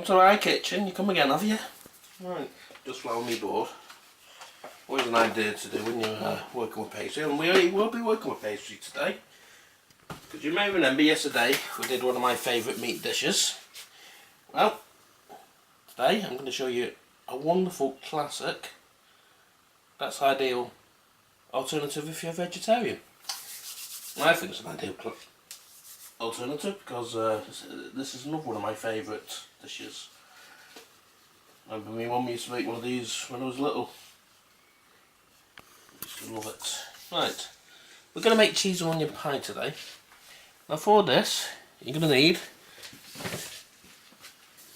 Welcome to my kitchen. You come again, have you? Right, just flour me board. Always an idea to do when you're working with pastry, and we will be working with pastry today. Because you may remember yesterday we did one of my favourite meat dishes. Well, today I'm going to show you a wonderful classic that's ideal alternative if you're a vegetarian. I think it's an ideal alternative because this is another one of my favourite dishes. I remember my mum used to make one of these when I was little. I used to love it. Right, we're going to make cheese and onion pie today. Now for this, you're going to need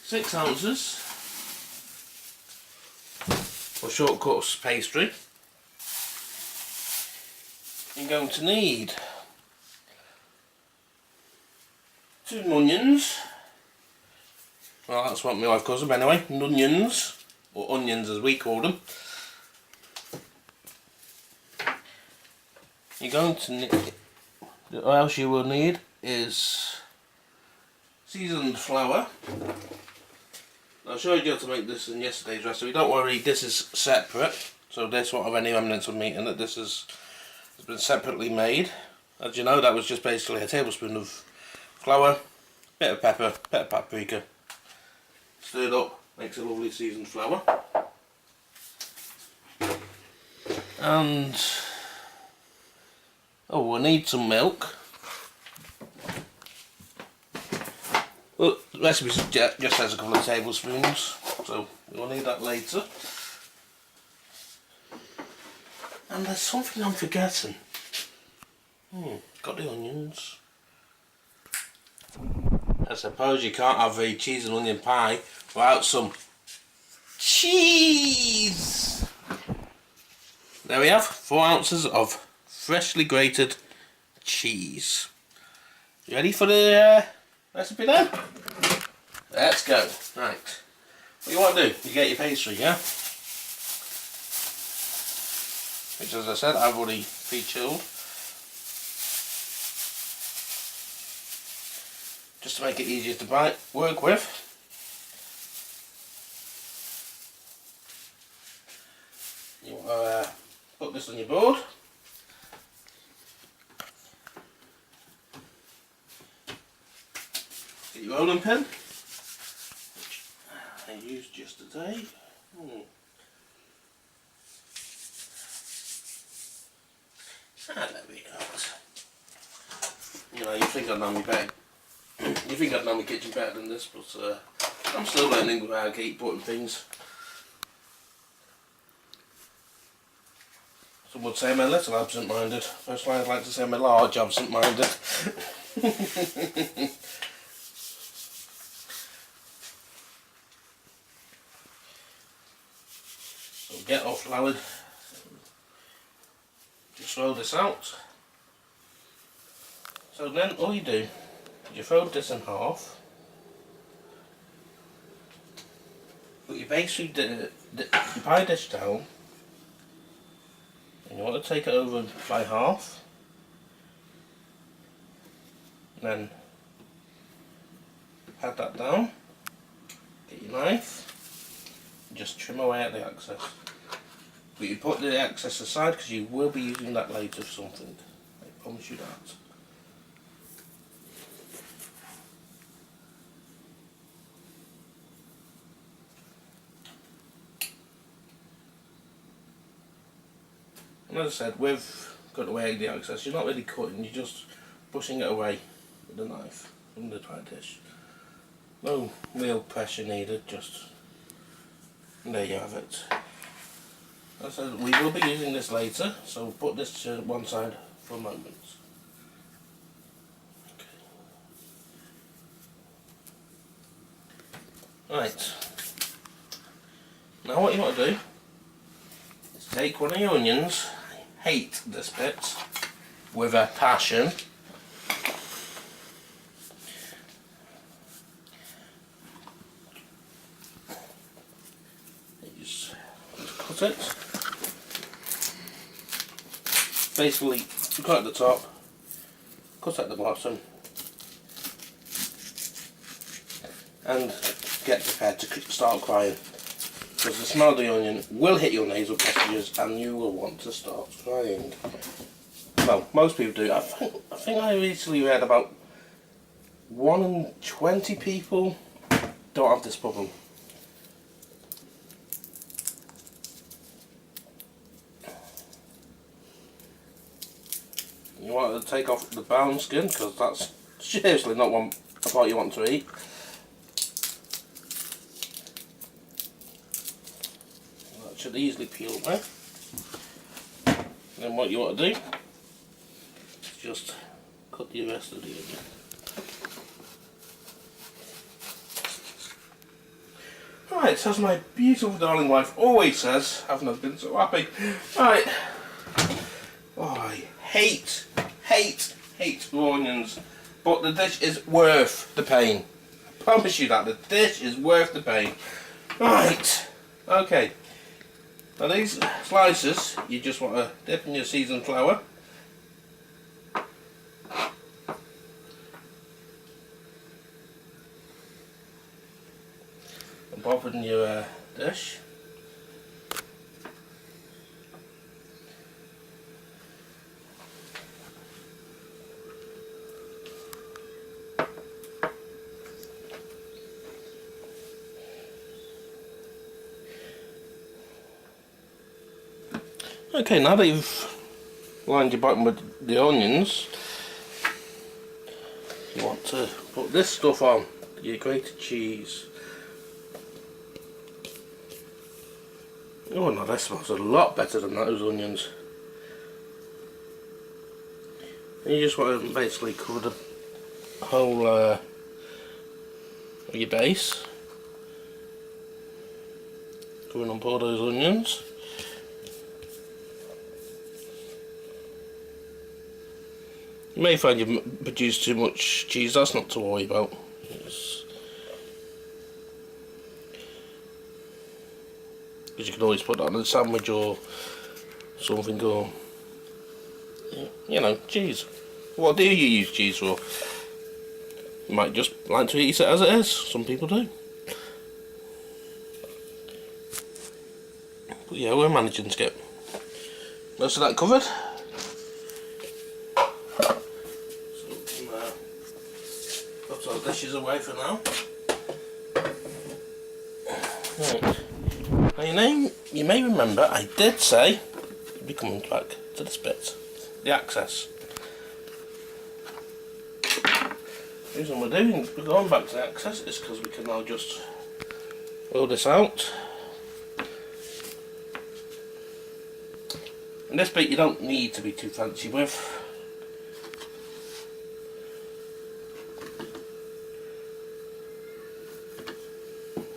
6 ounces of shortcuts pastry. You're going to need 2 onions. Well, that's what my wife calls them anyway, onions, or onions as we call them. You're going to need, what else you will need is seasoned flour. I showed you how to make this in yesterday's recipe. Don't worry, this is separate. So this won't have any remnants of meat in it. This has been separately made. As you know, that was just basically a tablespoon of flour, bit of pepper, bit of paprika. Stirred up, makes a lovely seasoned flour. And we'll need some milk. Well, the recipe just has a couple of tablespoons, so we'll need that later. And there's something I'm forgetting. Got the onions. I suppose you can't have a cheese and onion pie without some cheese. There we have 4 ounces of freshly grated cheese. You ready for the recipe now? Let's go. Right. What you want to do? You get your pastry, yeah? Which, as I said, I've already pre-chilled. Just to make it easier to work with. You want to put this on your board. Get your rolling pin, which I used yesterday. There we go. You know, you think I'd know me better. You think I'd know my kitchen better than this, but I'm still learning how to keep putting things. Some would say I'm a little absent-minded. Personally, I'd like to say I'm a large absent-minded. So get off floured. Just roll this out. So then all you do, you fold this in half. Put your pastry, your pie dish down, and you want to take it over by half. Then pat that down. Get your knife. And just trim away at the excess. But you put the excess aside because you will be using that later for something. I promise you that. And as I said, with cutting away the excess, you're not really cutting, you're just pushing it away with a knife from the pie dish. No real pressure needed, just there you have it. As I said, we will be using this later, so we'll put this to one side for a moment. Okay. Right. Now what you want to do is take one of your onions. I hate this bit with a passion. You just cut it. Basically, cut at the top, cut at the bottom, and get prepared to start crying. Because the smell of the onion will hit your nasal passages and you will want to start crying. Well, most people do. I think I recently read about 1 in 20 people don't have this problem. You want to take off the brown skin because that's seriously not a part you want to eat. That should easily peel away. Then what you want to do is just cut the rest of the onion. Right, as my beautiful darling wife always says, I've never been so happy. Right. Oh, I hate raw onions, but the dish is worth the pain. I promise you that, the dish is worth the pain. Right, okay. Now these slices, you just want to dip in your seasoned flour. And pop it in your dish. Okay, now that you've lined your bottom with the onions, you want to put this stuff on, your grated cheese. Oh no, that smells a lot better than those onions. And you just want to basically cover the whole of your base, covering up all those onions. You may find you've produced too much cheese, that's not to worry about. Because you can always put that on a sandwich or something, or you know, cheese. What do you use cheese for? You might just like to eat it as it is, some people do. But yeah, we're managing to get most of that covered. Put our dishes away for now. Right. Now you may remember I did say we'll be coming back to this bit, the access. The reason we're going back to the access is because we can now just roll this out. And this bit you don't need to be too fancy with.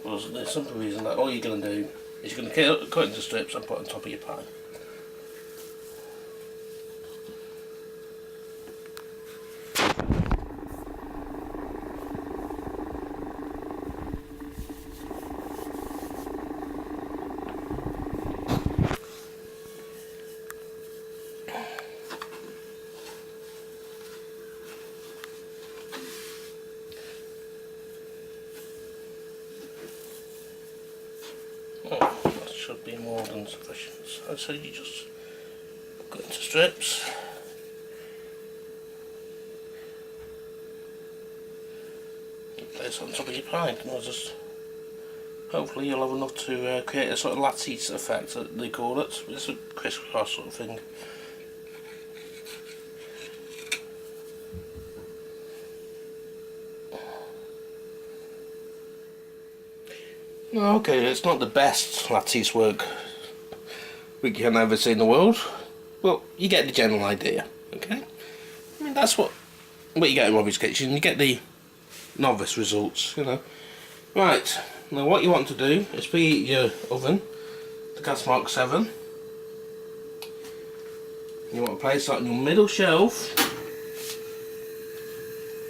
There's a simple reason that all you're going to do is you're going to cut into strips and put on top of your pie. That should be more than sufficient. I'd say you just cut into strips. Place on top of your pie. Hopefully you'll have enough to create a sort of lattice effect that they call it. It's a crisscross sort of thing. Okay, it's not the best lattice work we can ever see in the world, but you get the general idea, okay? I mean, that's what you get in Robbie's Kitchen, you get the novice results, you know. Right, now what you want to do is preheat your oven to gas mark 7. You want to place that on your middle shelf.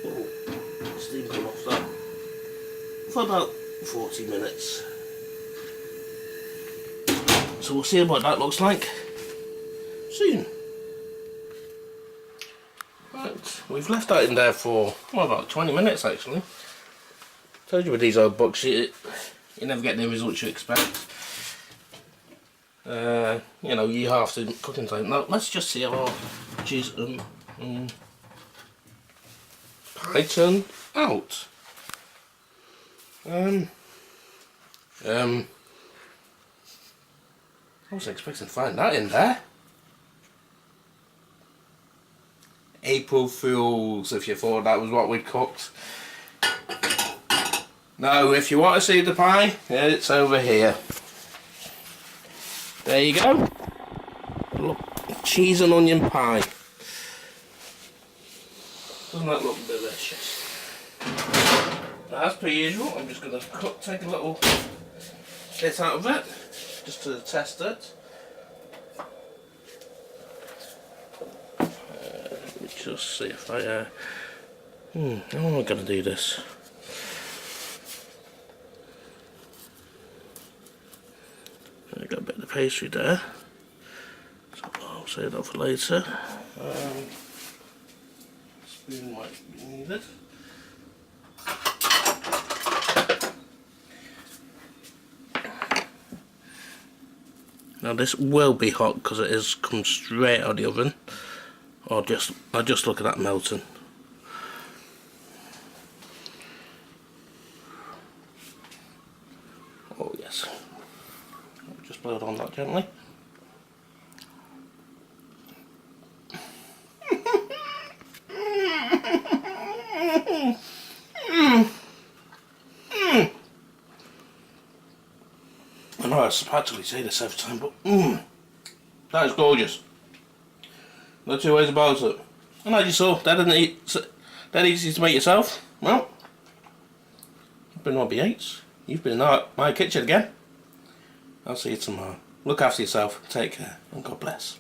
Oh, steam come off that. For about 40 minutes. So we'll see what that looks like soon. Right, we've left that in there for about 20 minutes actually, Told you with these old books, you never get the results you expect. You know, you have to cooking time. Now let's just see how our cheese pie turned out. I wasn't expecting to find that in there. April Fools, if you thought that was what we cooked. No, if you want to see the pie, it's over here. There you go. Look, cheese and onion pie. Doesn't that look delicious? As per usual, I'm just going to take a little bit out of it, just to test it. Let me just see if I, how am I going to do this? I got a bit of pastry there, so I'll save that for later. Spoon might be needed. Now this will be hot because it is come straight out of the oven. Or I just look at that melting. Oh yes. I'll just blow it on that gently. I know I practically say this every time, but that is gorgeous. No two ways about it. And as you saw, that easy to make yourself. Well, you've been Robbie Yates. You've been in my kitchen again. I'll see you tomorrow. Look after yourself. Take care, and God bless.